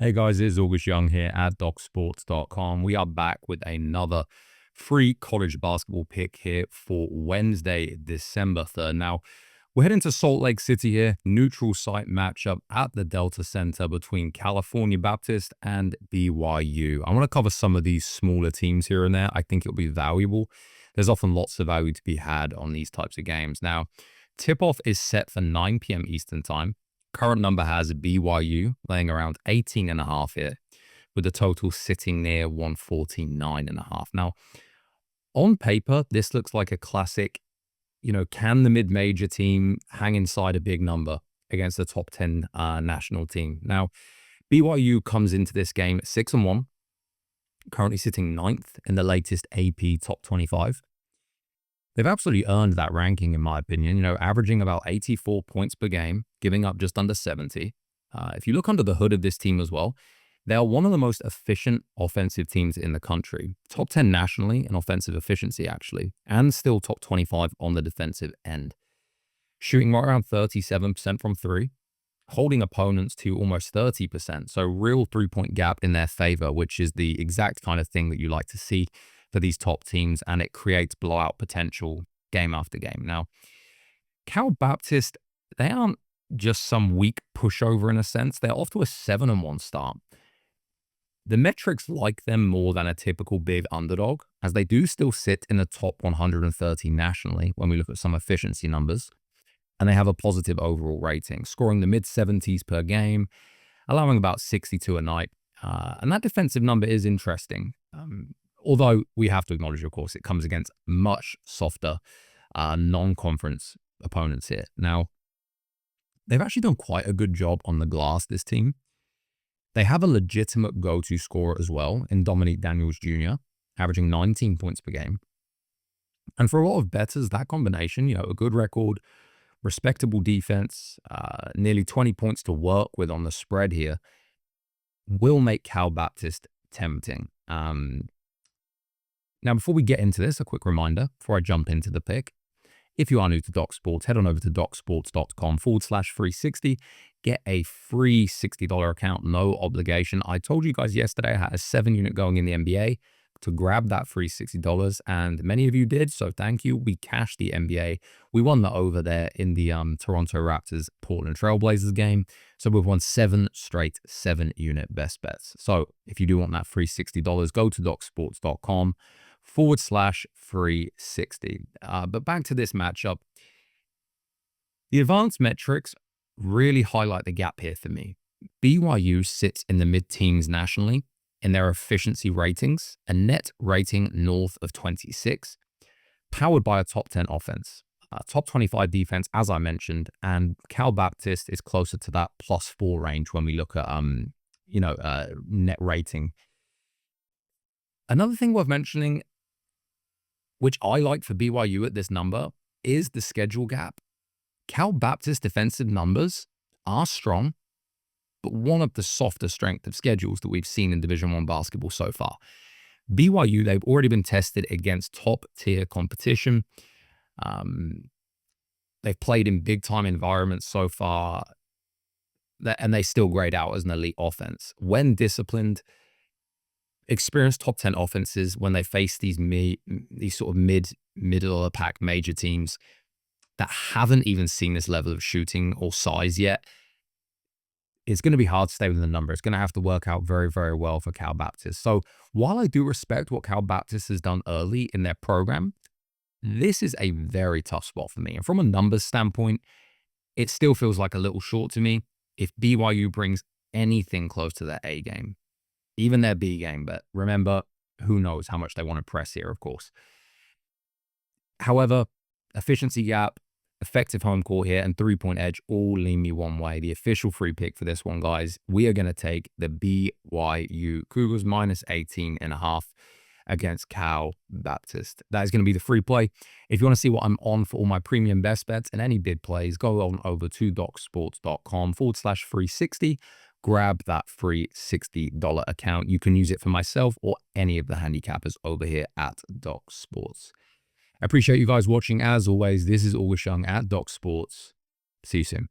Hey guys, it's August Young here at DocSports.com. We are back with another free college basketball pick here for Wednesday, December 3rd. Now, we're heading to Salt Lake City here, neutral site matchup at the Delta Center between California Baptist and BYU. I want to cover some of these smaller teams here and there. I think it'll be valuable. There's often lots of value to be had on these types of games. Now, tip-off is set for 9 p.m. Eastern Time. Current number has BYU laying around 18.5 here, with the total sitting near 149.5. Now, on paper, this looks like a classic, can the mid-major team hang inside a big number against the top 10 national team? Now, BYU comes into this game 6-1, currently sitting 9th in the latest AP Top 25. They've absolutely earned that ranking, in my opinion, averaging about 84 points per game, giving up just under 70. If you look under the hood of this team as well, they are one of the most efficient offensive teams in the country. Top 10 nationally in offensive efficiency, actually, and still top 25 on the defensive end. Shooting right around 37% from three, holding opponents to almost 30%. So real three-point gap in their favor, which is the exact kind of thing that you like to see for these top teams, and it creates blowout potential game after game. Now, Cal Baptist, they aren't just some weak pushover in a sense. They're off to a 7-1 start. The metrics like them more than a typical big underdog, as they do still sit in the top 130 nationally when we look at some efficiency numbers, and they have a positive overall rating, scoring the mid-70s per game, allowing about 62 a night. And that defensive number is interesting. Although we have to acknowledge, of course, it comes against much softer non-conference opponents here. Now, they've actually done quite a good job on the glass, this team. They have a legitimate go-to scorer as well in Dominique Daniels Jr., averaging 19 points per game. And for a lot of bettors, that combination, a good record, respectable defense, nearly 20 points to work with on the spread here, will make Cal Baptist tempting. Now, before we get into this, a quick reminder before I jump into the pick. If you are new to Doc Sports, head on over to docsports.com/360. Get a free $60 account, no obligation. I told you guys yesterday I had a 7-unit going in the NBA to grab that free $60, and many of you did, so thank you. We cashed the NBA. We won the over there in the Toronto Raptors Portland Trailblazers game. So we've won 7 straight 7-unit best bets. So if you do want that free $60, go to docsports.com/free60. But back to this matchup. The advanced metrics really highlight the gap here for me. BYU sits in the mid-teens nationally in their efficiency ratings, a net rating north of 26, powered by a top 10 offense, top 25 defense, as I mentioned, and Cal Baptist is closer to that +4 range when we look at, net rating. Another thing worth mentioning, which I like for BYU at this number, is the schedule gap. Cal Baptist defensive numbers are strong, but one of the softer strength of schedules that we've seen in Division I basketball so far. BYU, they've already been tested against top-tier competition. They've played in big-time environments so far, and they still grade out as an elite offense. When disciplined, experienced top 10 offenses, when they face these sort of middle of the pack major teams that haven't even seen this level of shooting or size yet, it's going to be hard to stay within the number. It's going to have to work out very, very well for Cal Baptist. So while I do respect what Cal Baptist has done early in their program, this is a very tough spot for me. And from a numbers standpoint, it still feels like a little short to me. If BYU brings anything close to their A game, even their B game, but remember, who knows how much they want to press here, of course. However, efficiency gap, effective home court here, and three-point edge all lean me one way. The official free pick for this one, guys, we are going to take the BYU Cougars -18.5 against Cal Baptist. That is going to be the free play. If you want to see what I'm on for all my premium best bets and any bid plays, go on over to docsports.com/free60. Grab that free $60 account. You can use it for myself or any of the handicappers over here at Doc Sports. I appreciate you guys watching. As always, this is August Young at Doc Sports. See you soon.